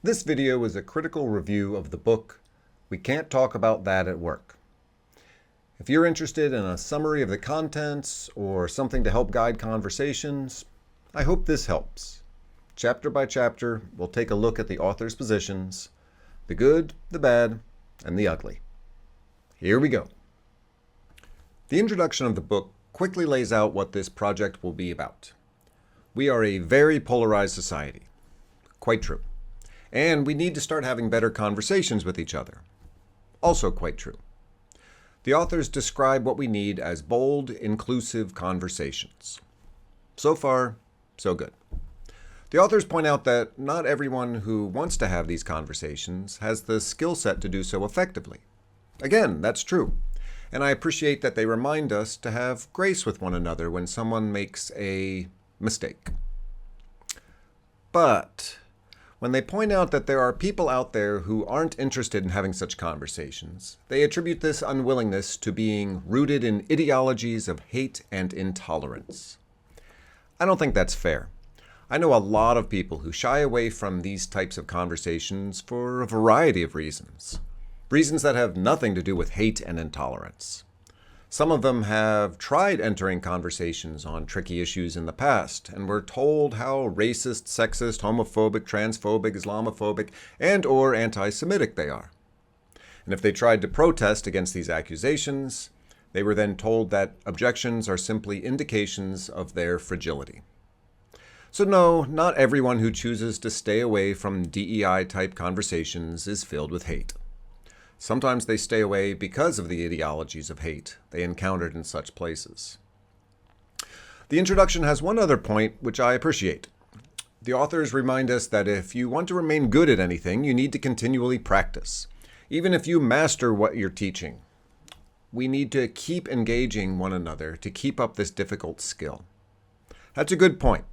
This video is a critical review of the book, We Can't Talk About That at Work. If you're interested in a summary of the contents or something to help guide conversations, I hope this helps. Chapter by chapter, we'll take a look at the author's positions, the good, the bad, and the ugly. Here we go. The introduction of the book quickly lays out what this project will be about. We are a very polarized society. Quite true. And we need to start having better conversations with each other. Also quite true. The authors describe what we need as bold, inclusive conversations. So far, so good. The authors point out that not everyone who wants to have these conversations has the skill set to do so effectively. Again, that's true. And I appreciate that they remind us to have grace with one another when someone makes a mistake. But when they point out that there are people out there who aren't interested in having such conversations, they attribute this unwillingness to being rooted in ideologies of hate and intolerance. I don't think that's fair. I know a lot of people who shy away from these types of conversations for a variety of reasons. Reasons that have nothing to do with hate and intolerance. Some of them have tried entering conversations on tricky issues in the past and were told how racist, sexist, homophobic, transphobic, Islamophobic, and/or anti-Semitic they are. And if they tried to protest against these accusations, they were then told that objections are simply indications of their fragility. So no, not everyone who chooses to stay away from DEI-type conversations is filled with hate. Sometimes they stay away because of the ideologies of hate they encountered in such places. The introduction has one other point which I appreciate. The authors remind us that if you want to remain good at anything, you need to continually practice. Even if you master what you're teaching, we need to keep engaging one another to keep up this difficult skill. That's a good point,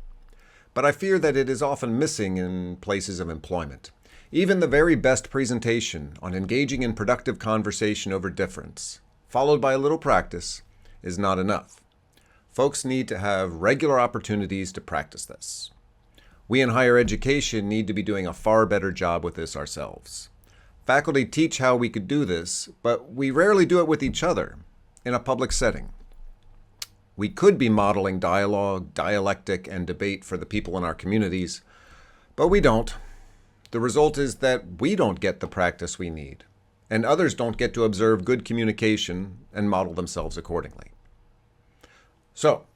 but I fear that it is often missing in places of employment. Even the very best presentation on engaging in productive conversation over difference, followed by a little practice, is not enough. Folks need to have regular opportunities to practice this. We in higher education need to be doing a far better job with this ourselves. Faculty teach how we could do this, but we rarely do it with each other in a public setting. We could be modeling dialogue, dialectic, and debate for the people in our communities, but we don't. The result is that we don't get the practice we need, and others don't get to observe good communication and model themselves accordingly. So,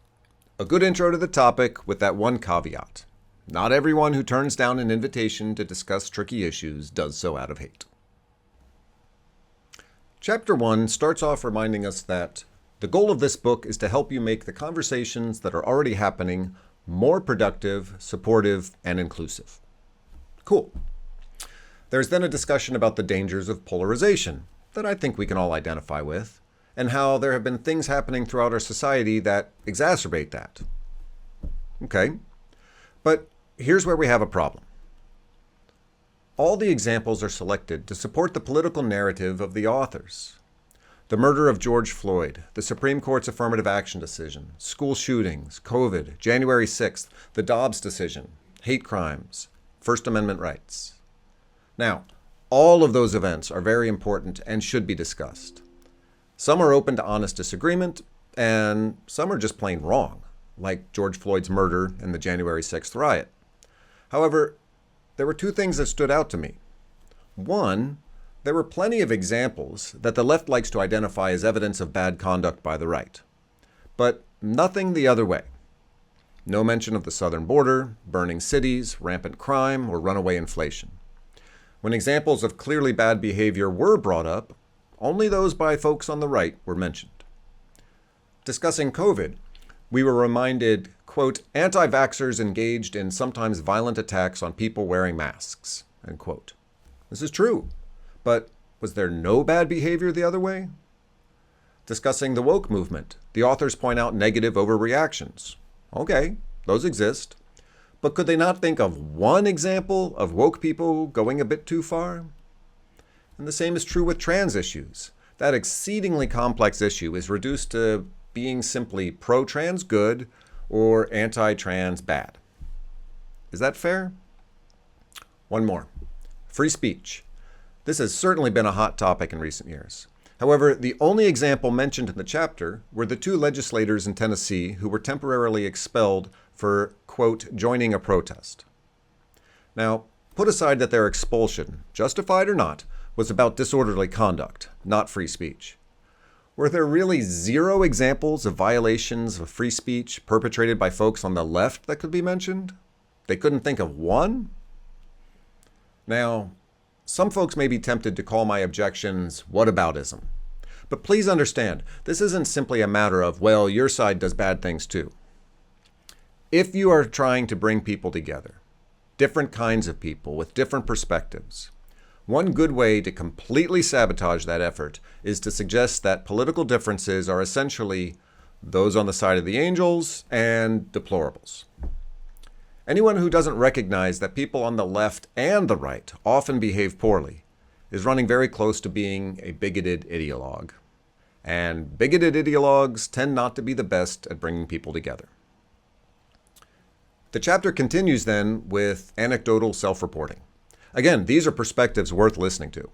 a good intro to the topic with that one caveat. Not everyone who turns down an invitation to discuss tricky issues does so out of hate. Chapter 1 starts off reminding us that the goal of this book is to help you make the conversations that are already happening more productive, supportive, and inclusive. Cool. There's then a discussion about the dangers of polarization that I think we can all identify with, and how there have been things happening throughout our society that exacerbate that. Okay, but here's where we have a problem. All the examples are selected to support the political narrative of the authors. The murder of George Floyd, the Supreme Court's affirmative action decision, school shootings, COVID, January 6th, the Dobbs decision, hate crimes, First Amendment rights. Now, all of those events are very important and should be discussed. Some are open to honest disagreement, and some are just plain wrong, like George Floyd's murder and the January 6th riot. However, there were two things that stood out to me. One, there were plenty of examples that the left likes to identify as evidence of bad conduct by the right, but nothing the other way. No mention of the southern border, burning cities, rampant crime, or runaway inflation. When examples of clearly bad behavior were brought up, only those by folks on the right were mentioned. Discussing COVID, we were reminded, quote, anti-vaxxers engaged in sometimes violent attacks on people wearing masks, end quote. This is true, but was there no bad behavior the other way? Discussing the woke movement, the authors point out negative overreactions. Okay, those exist. But could they not think of one example of woke people going a bit too far? And the same is true with trans issues. That exceedingly complex issue is reduced to being simply pro-trans good or anti-trans bad. Is that fair? One more. Free speech. This has certainly been a hot topic in recent years. However, the only example mentioned in the chapter were the two legislators in Tennessee who were temporarily expelled for, quote, joining a protest. Now, put aside that their expulsion, justified or not, was about disorderly conduct, not free speech. Were there really zero examples of violations of free speech perpetrated by folks on the left that could be mentioned? They couldn't think of one? Now, some folks may be tempted to call my objections whataboutism. But please understand, this isn't simply a matter of, well, your side does bad things too. If you are trying to bring people together, different kinds of people with different perspectives, one good way to completely sabotage that effort is to suggest that political differences are essentially those on the side of the angels and deplorables. Anyone who doesn't recognize that people on the left and the right often behave poorly is running very close to being a bigoted ideologue. And bigoted ideologues tend not to be the best at bringing people together. The chapter continues then with anecdotal self-reporting. Again, these are perspectives worth listening to.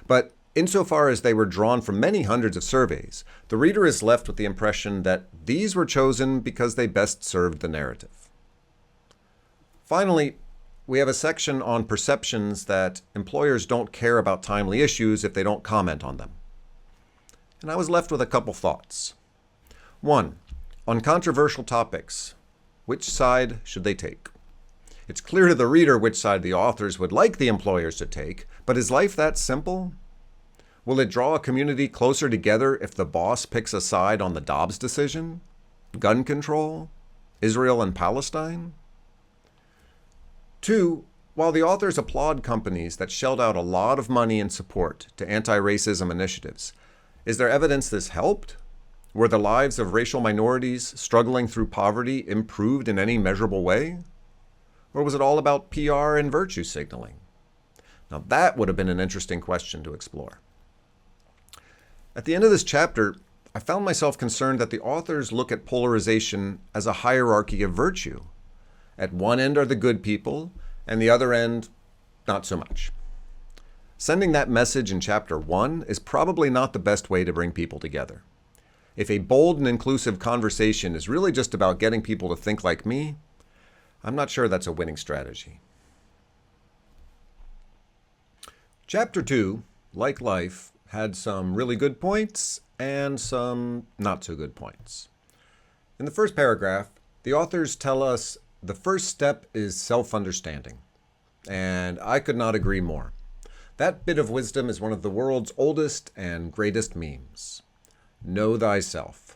But insofar as they were drawn from many hundreds of surveys, the reader is left with the impression that these were chosen because they best served the narrative. Finally, we have a section on perceptions that employers don't care about timely issues if they don't comment on them. And I was left with a couple thoughts. 1. On controversial topics, which side should they take? It's clear to the reader which side the authors would like the employers to take, but is life that simple? Will it draw a community closer together if the boss picks a side on the Dobbs decision? Gun control? Israel and Palestine? 2. While the authors applaud companies that shelled out a lot of money in support to anti-racism initiatives, is there evidence this helped? Were the lives of racial minorities struggling through poverty improved in any measurable way? Or was it all about PR and virtue signaling? Now that would have been an interesting question to explore. At the end of this chapter, I found myself concerned that the authors look at polarization as a hierarchy of virtue. At one end are the good people, and the other end, not so much. Sending that message in chapter 1 is probably not the best way to bring people together. If a bold and inclusive conversation is really just about getting people to think like me, I'm not sure that's a winning strategy. Chapter 2, like life, had some really good points and some not so good points. In the first paragraph, the authors tell us the first step is self-understanding, and I could not agree more. That bit of wisdom is one of the world's oldest and greatest memes. Know thyself.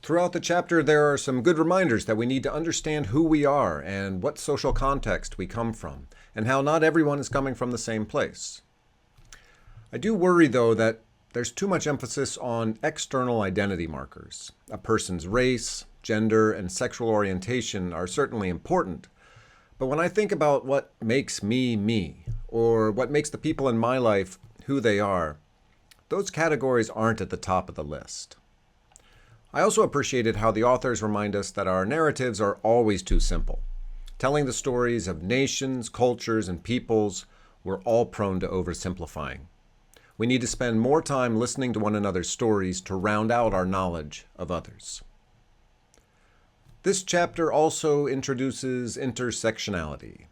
Throughout the chapter, there are some good reminders that we need to understand who we are and what social context we come from, and how not everyone is coming from the same place. I do worry, though, that there's too much emphasis on external identity markers. A person's race, gender, and sexual orientation are certainly important, but when I think about what makes me me, or what makes the people in my life who they are, those categories aren't at the top of the list. I also appreciated how the authors remind us that our narratives are always too simple. Telling the stories of nations, cultures, and peoples, we're all prone to oversimplifying. We need to spend more time listening to one another's stories to round out our knowledge of others. This chapter also introduces intersectionality.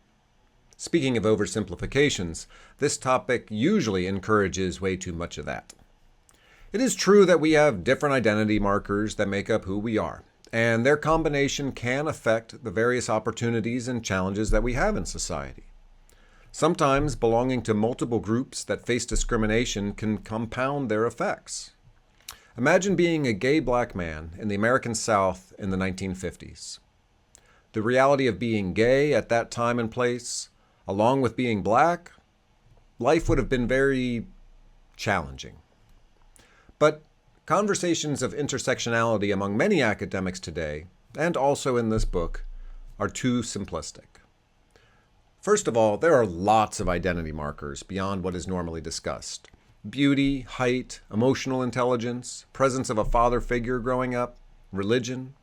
Speaking of oversimplifications, this topic usually encourages way too much of that. It is true that we have different identity markers that make up who we are, and their combination can affect the various opportunities and challenges that we have in society. Sometimes belonging to multiple groups that face discrimination can compound their effects. Imagine being a gay black man in the American South in the 1950s. The reality of being gay at that time and place, along with being black, life would have been very challenging. But conversations of intersectionality among many academics today, and also in this book, are too simplistic. First of all, there are lots of identity markers beyond what is normally discussed. Beauty, height, emotional intelligence, presence of a father figure growing up, religion.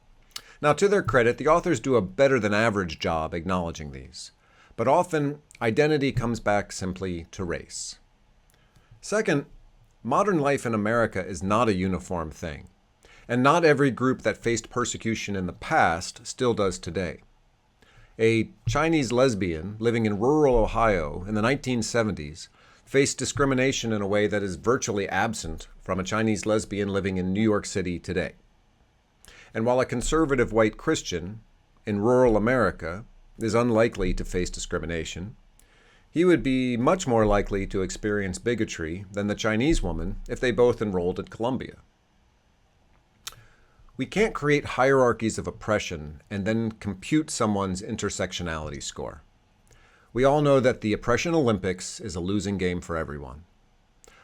Now, to their credit, the authors do a better than average job acknowledging these. but often identity comes back simply to race. Second, modern life in America is not a uniform thing, and not every group that faced persecution in the past still does today. A Chinese lesbian living in rural Ohio in the 1970s faced discrimination in a way that is virtually absent from a Chinese lesbian living in New York City today. And while a conservative white Christian in rural America is unlikely to face discrimination, he would be much more likely to experience bigotry than the Chinese woman if they both enrolled at Columbia. We can't create hierarchies of oppression and then compute someone's intersectionality score. We all know that the oppression Olympics is a losing game for everyone.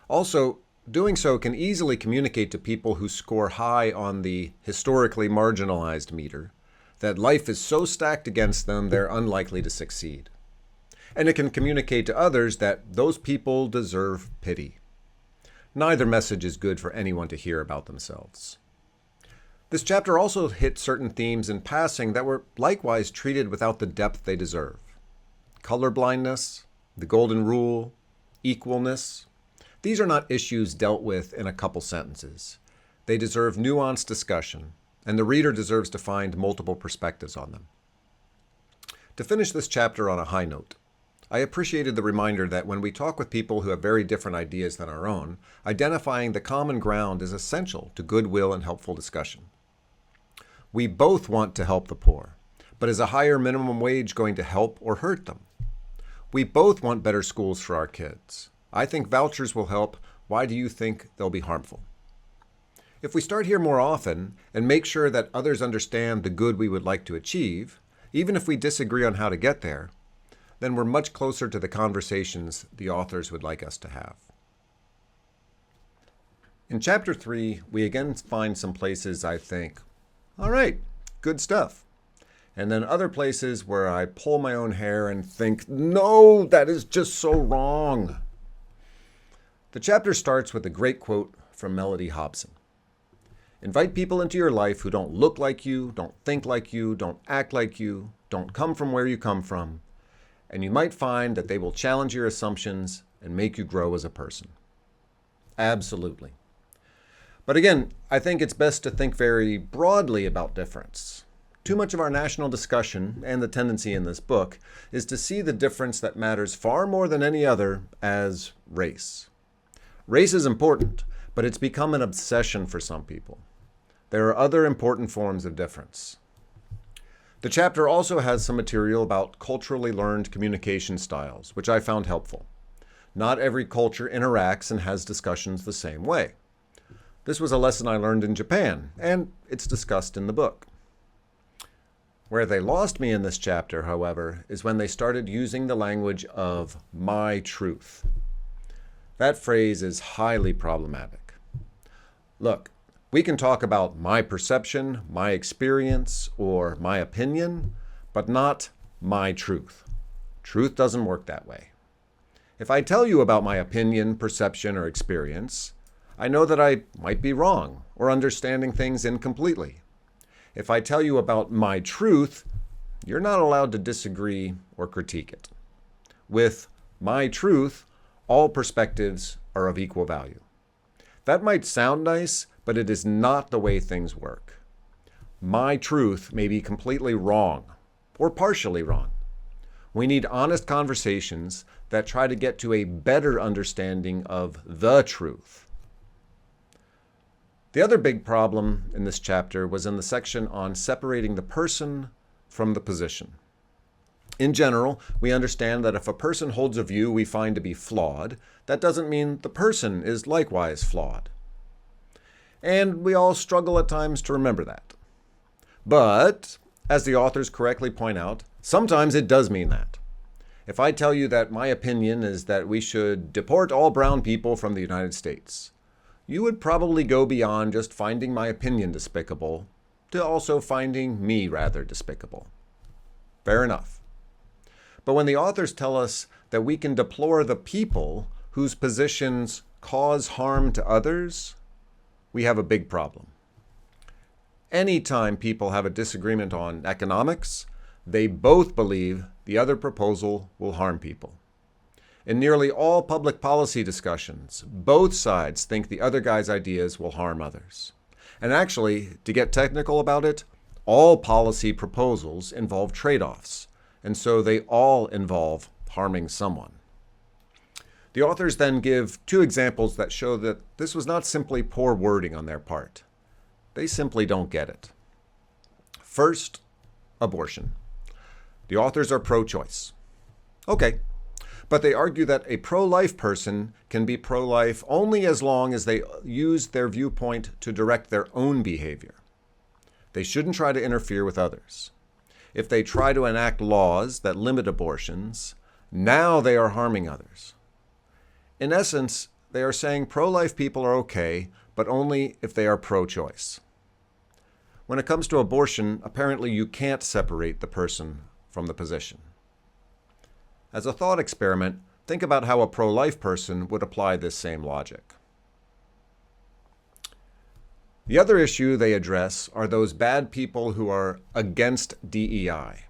Also, doing so can easily communicate to people who score high on the historically marginalized meter that life is so stacked against them they're unlikely to succeed. And it can communicate to others that those people deserve pity. Neither message is good for anyone to hear about themselves. This chapter also hit certain themes in passing that were likewise treated without the depth they deserve. Colorblindness, the golden rule, equalness. These are not issues dealt with in a couple sentences. They deserve nuanced discussion, and the reader deserves to find multiple perspectives on them. To finish this chapter on a high note, I appreciated the reminder that when we talk with people who have very different ideas than our own, identifying the common ground is essential to goodwill and helpful discussion. We both want to help the poor, but is a higher minimum wage going to help or hurt them? We both want better schools for our kids. I think vouchers will help. Why do you think they'll be harmful? If we start here more often and make sure that others understand the good we would like to achieve, even if we disagree on how to get there, then we're much closer to the conversations the authors would like us to have. In Chapter 3, we again find some places I think, all right, good stuff. And then other places where I pull my own hair and think, no, that is just so wrong. The chapter starts with a great quote from Melody Hobson. Invite people into your life who don't look like you, don't think like you, don't act like you, don't come from where you come from, and you might find that they will challenge your assumptions and make you grow as a person. Absolutely. But again, I think it's best to think very broadly about difference. Too much of our national discussion, and the tendency in this book, is to see the difference that matters far more than any other as race. Race is important, but it's become an obsession for some people. There are other important forms of difference. The chapter also has some material about culturally learned communication styles, which I found helpful. Not every culture interacts and has discussions the same way. This was a lesson I learned in Japan, and it's discussed in the book. Where they lost me in this chapter, however, is when they started using the language of my truth. That phrase is highly problematic. Look, we can talk about my perception, my experience, or my opinion, but not my truth. Truth doesn't work that way. If I tell you about my opinion, perception, or experience, I know that I might be wrong or understanding things incompletely. If I tell you about my truth, you're not allowed to disagree or critique it. With my truth, all perspectives are of equal value. That might sound nice, but it is not the way things work. My truth may be completely wrong or partially wrong. We need honest conversations that try to get to a better understanding of the truth. The other big problem in this chapter was in the section on separating the person from the position. In general, we understand that if a person holds a view we find to be flawed, that doesn't mean the person is likewise flawed. And we all struggle at times to remember that. But, as the authors correctly point out, sometimes it does mean that. If I tell you that my opinion is that we should deport all brown people from the United States, you would probably go beyond just finding my opinion despicable to also finding me rather despicable. Fair enough. But when the authors tell us that we can deplore the people whose positions cause harm to others, we have a big problem. Anytime people have a disagreement on economics, they both believe the other proposal will harm people. In nearly all public policy discussions, both sides think the other guy's ideas will harm others. And actually, to get technical about it, all policy proposals involve trade-offs, and so they all involve harming someone. The authors then give two examples that show that this was not simply poor wording on their part. They simply don't get it. First, abortion. The authors are pro-choice. Okay, but they argue that a pro-life person can be pro-life only as long as they use their viewpoint to direct their own behavior. They shouldn't try to interfere with others. If they try to enact laws that limit abortions, now they are harming others. In essence, they are saying pro-life people are okay, but only if they are pro-choice. When it comes to abortion, apparently you can't separate the person from the position. As a thought experiment, think about how a pro-life person would apply this same logic. The other issue they address are those bad people who are against DEI.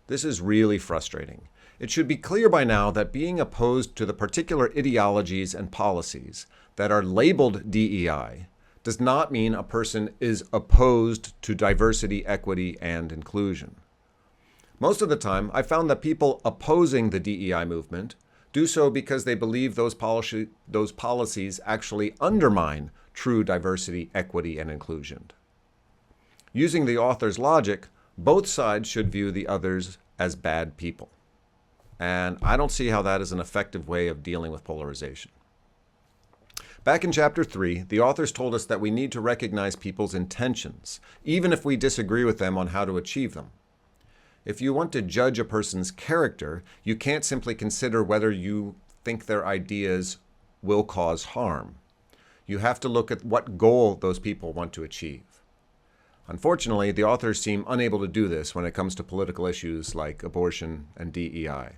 This is really frustrating. It should be clear by now that being opposed to the particular ideologies and policies that are labeled DEI does not mean a person is opposed to diversity, equity, and inclusion. Most of the time, I found that people opposing the DEI movement do so because they believe those policies actually undermine true diversity, equity, and inclusion. Using the author's logic, both sides should view the others as bad people. And I don't see how that is an effective way of dealing with polarization. Back in Chapter 3, the authors told us that we need to recognize people's intentions, even if we disagree with them on how to achieve them. If you want to judge a person's character, you can't simply consider whether you think their ideas will cause harm. You have to look at what goal those people want to achieve. Unfortunately, the authors seem unable to do this when it comes to political issues like abortion and DEI.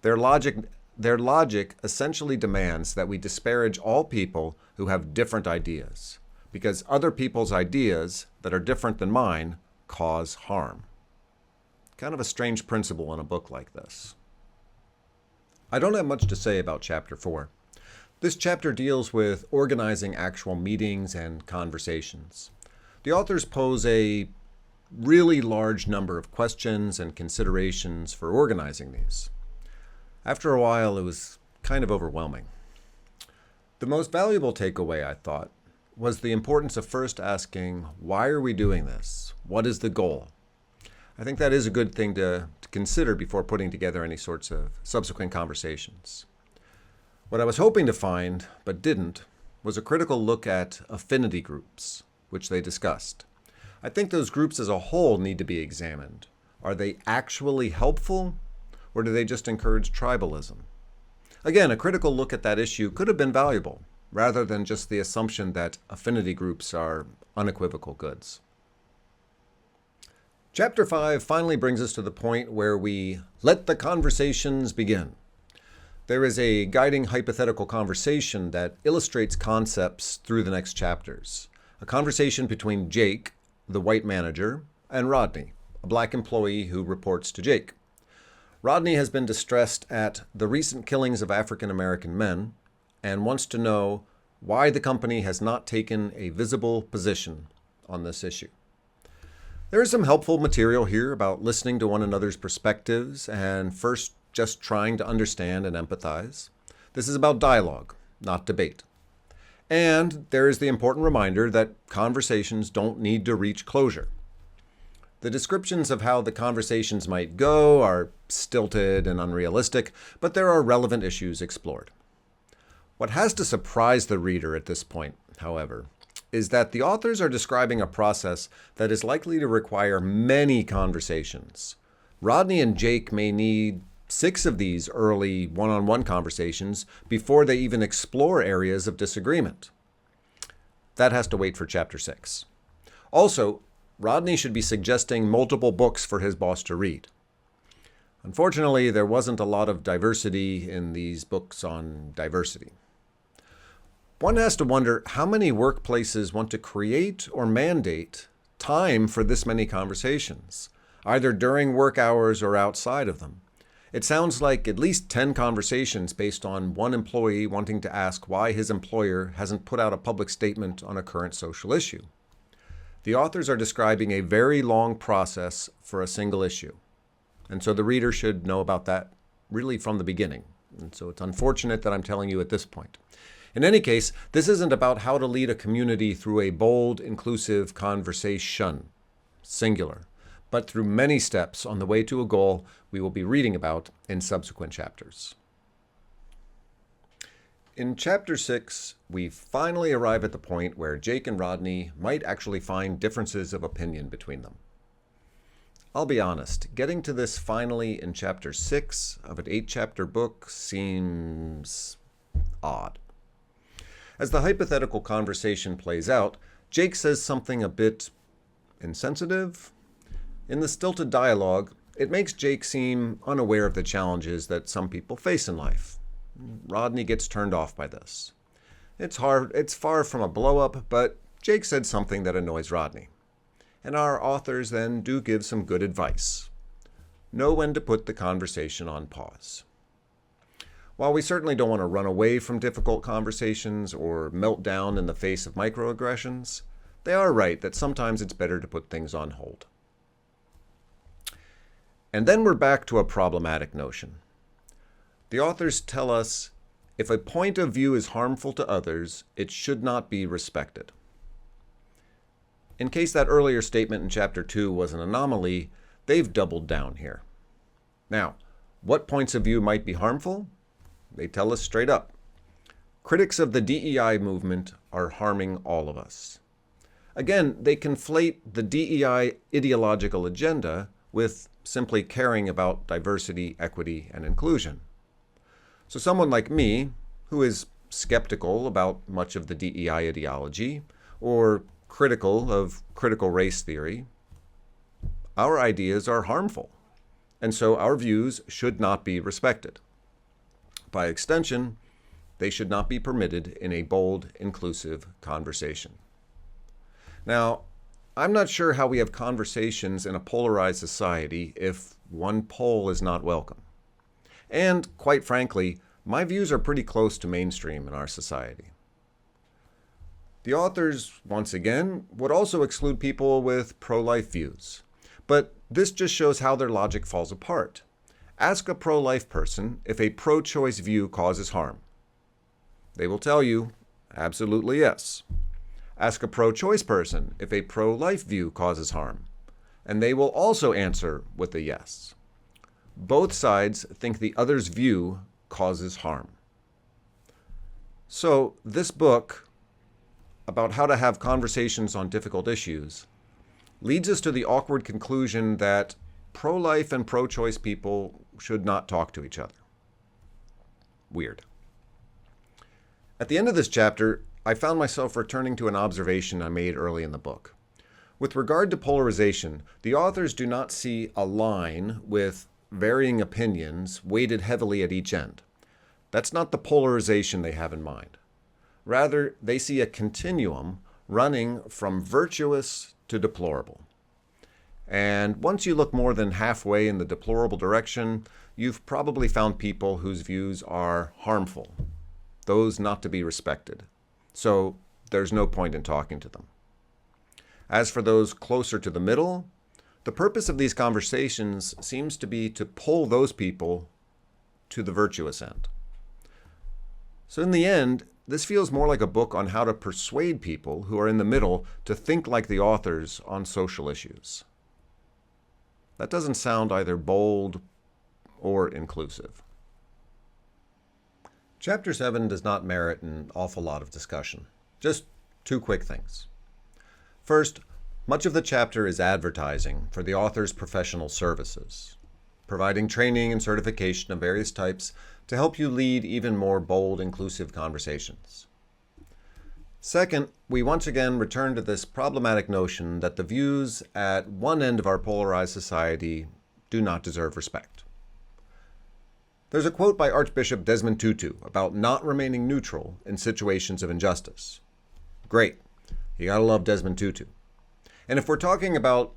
Their logic essentially demands that we disparage all people who have different ideas, because other people's ideas that are different than mine cause harm. Kind of a strange principle in a book like this. I don't have much to say about Chapter 4. This chapter deals with organizing actual meetings and conversations. The authors pose a really large number of questions and considerations for organizing these. After a while, it was kind of overwhelming. The most valuable takeaway, I thought, was the importance of first asking, why are we doing this? What is the goal? I think that is a good thing to consider before putting together any sorts of subsequent conversations. What I was hoping to find, but didn't, was a critical look at affinity groups, which they discussed. I think those groups as a whole need to be examined. Are they actually helpful, or do they just encourage tribalism? Again, a critical look at that issue could have been valuable, rather than just the assumption that affinity groups are unequivocal goods. Chapter 5 finally brings us to the point where we let the conversations begin. There is a guiding hypothetical conversation that illustrates concepts through the next chapters. A conversation between Jake, the white manager, and Rodney, a black employee who reports to Jake. Rodney has been distressed at the recent killings of African American men and wants to know why the company has not taken a visible position on this issue. There is some helpful material here about listening to one another's perspectives and first just trying to understand and empathize. This is about dialogue, not debate. And there is the important reminder that conversations don't need to reach closure. The descriptions of how the conversations might go are stilted and unrealistic, but there are relevant issues explored. What has to surprise the reader at this point, however, is that the authors are describing a process that is likely to require many conversations. Rodney and Jake may need 6 of these early one-on-one conversations before they even explore areas of disagreement. That has to wait for Chapter 6. Also, Rodney should be suggesting multiple books for his boss to read. Unfortunately, there wasn't a lot of diversity in these books on diversity. One has to wonder how many workplaces want to create or mandate time for this many conversations. either during work hours or outside of them. It sounds like at least 10 conversations based on one employee wanting to ask why his employer hasn't put out a public statement on a current social issue. The authors are describing a very long process for a single issue. And so the reader should know about that really from the beginning. And so it's unfortunate that I'm telling you at this point. In any case, this isn't about how to lead a community through a bold, inclusive conversation, singular, but through many steps on the way to a goal we will be reading about in subsequent chapters. In Chapter 6, we finally arrive at the point where Jake and Rodney might actually find differences of opinion between them. I'll be honest, getting to this finally in Chapter 6 of an 8-chapter book seems odd. As the hypothetical conversation plays out, Jake says something a bit insensitive. In the stilted dialogue, it makes Jake seem unaware of the challenges that some people face in life. Rodney gets turned off by this. It's far from a blow-up, but Jake said something that annoys Rodney. And our authors then do give some good advice. Know when to put the conversation on pause. While we certainly don't want to run away from difficult conversations or melt down in the face of microaggressions, they are right that sometimes it's better to put things on hold. And then we're back to a problematic notion. The authors tell us, if a point of view is harmful to others, it should not be respected. In case that earlier statement in Chapter 2 was an anomaly, they've doubled down here. Now, what points of view might be harmful? They tell us straight up. Critics of the DEI movement are harming all of us. Again, they conflate the DEI ideological agenda with simply caring about diversity, equity, and inclusion. So someone like me, who is skeptical about much of the DEI ideology, or critical of critical race theory, our ideas are harmful, and so our views should not be respected. By extension, they should not be permitted in a bold, inclusive conversation. Now, I'm not sure how we have conversations in a polarized society if one pole is not welcome. And, quite frankly, my views are pretty close to mainstream in our society. The authors, once again, would also exclude people with pro-life views. But this just shows how their logic falls apart. Ask a pro-life person if a pro-choice view causes harm. They will tell you, absolutely yes. Ask a pro-choice person if a pro-life view causes harm, and they will also answer with a yes. Both sides think the other's view causes harm. So this book, about how to have conversations on difficult issues, leads us to the awkward conclusion that pro-life and pro-choice people should not talk to each other. Weird. At the end of this chapter, I found myself returning to an observation I made early in the book. With regard to polarization, the authors do not see a line with varying opinions weighted heavily at each end. That's not the polarization they have in mind. Rather, they see a continuum running from virtuous to deplorable. And once you look more than halfway in the deplorable direction, you've probably found people whose views are harmful, those not to be respected. So there's no point in talking to them. As for those closer to the middle, the purpose of these conversations seems to be to pull those people to the virtuous end. So in the end, this feels more like a book on how to persuade people who are in the middle to think like the authors on social issues. That doesn't sound either bold or inclusive. Chapter 7 does not merit an awful lot of discussion. Just two quick things. First, much of the chapter is advertising for the author's professional services, providing training and certification of various types to help you lead even more bold, inclusive conversations. Second, we once again return to this problematic notion that the views at one end of our polarized society do not deserve respect. There's a quote by Archbishop Desmond Tutu about not remaining neutral in situations of injustice. Great. You gotta love Desmond Tutu. And if we're talking about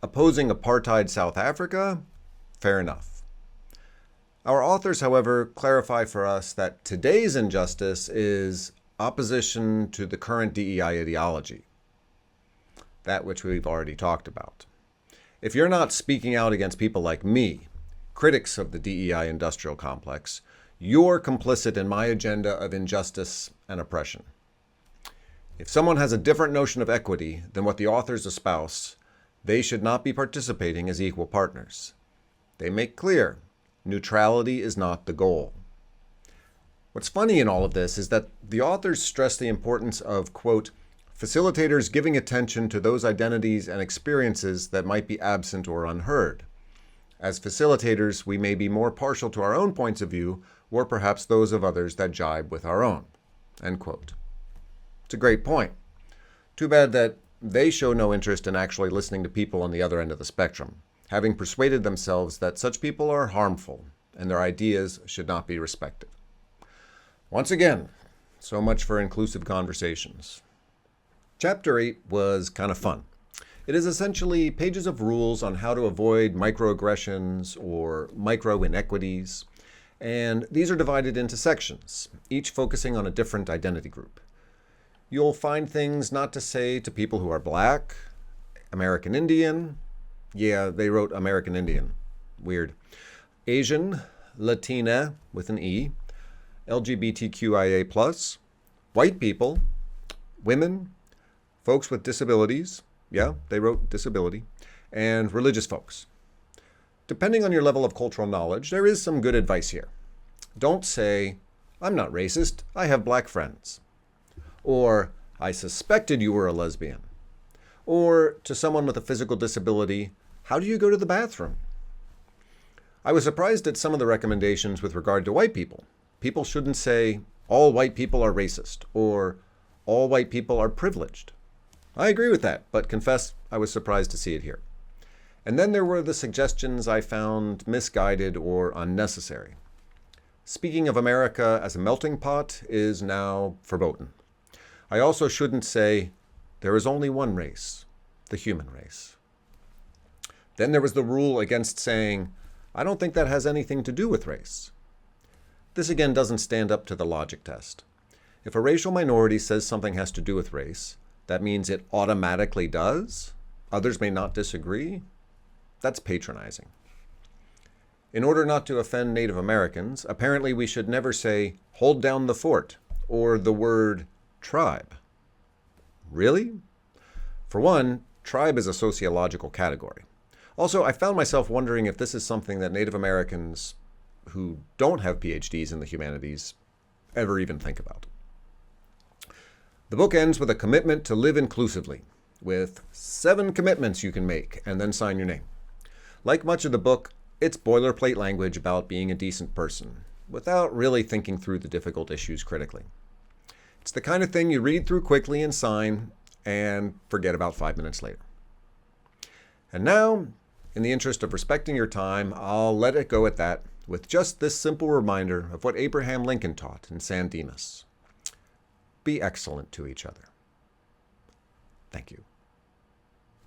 Opposing apartheid South Africa? Fair enough. Our authors, however, clarify for us that today's injustice is opposition to the current DEI ideology, that which we've already talked about. If you're not speaking out against people like me, critics of the DEI industrial complex, you're complicit in my agenda of injustice and oppression. If someone has a different notion of equity than what the authors espouse, they should not be participating as equal partners. They make clear neutrality is not the goal. What's funny in all of this is that the authors stress the importance of, quote, facilitators giving attention to those identities and experiences that might be absent or unheard. As facilitators, we may be more partial to our own points of view, or perhaps those of others that jibe with our own, end quote. It's a great point. Too bad that they show no interest in actually listening to people on the other end of the spectrum, having persuaded themselves that such people are harmful and their ideas should not be respected. Once again, so much for inclusive conversations. Chapter 8 was kind of fun. It is essentially pages of rules on how to avoid microaggressions or micro-inequities, and these are divided into sections, each focusing on a different identity group. You'll find things not to say to people who are Black, American Indian, yeah, they wrote American Indian, weird, Asian, Latina with an E, LGBTQIA+, white people, women, folks with disabilities, yeah, they wrote disability, and religious folks. Depending on your level of cultural knowledge, there is some good advice here. Don't say, I'm not racist, I have Black friends. Or, I suspected you were a lesbian. Or, to someone with a physical disability, how do you go to the bathroom? I was surprised at some of the recommendations with regard to white people. People shouldn't say, all white people are racist, or all white people are privileged. I agree with that, but confess I was surprised to see it here. And then there were the suggestions I found misguided or unnecessary. Speaking of America as a melting pot is now verboten. I also shouldn't say, there is only one race, the human race. Then there was the rule against saying, I don't think that has anything to do with race. This again doesn't stand up to the logic test. If a racial minority says something has to do with race, that means it automatically does? Others may not disagree? That's patronizing. In order not to offend Native Americans, apparently we should never say, hold down the fort, or the word tribe. Really? For one, tribe is a sociological category. Also, I found myself wondering if this is something that Native Americans who don't have PhDs in the humanities ever even think about. The book ends with a commitment to live inclusively, with 7 commitments you can make and then sign your name. Like much of the book, it's boilerplate language about being a decent person, without really thinking through the difficult issues critically. It's the kind of thing you read through quickly and sign, and forget about 5 minutes later. And now, in the interest of respecting your time, I'll let it go at that, with just this simple reminder of what Abraham Lincoln taught in San Dimas. Be excellent to each other. Thank you.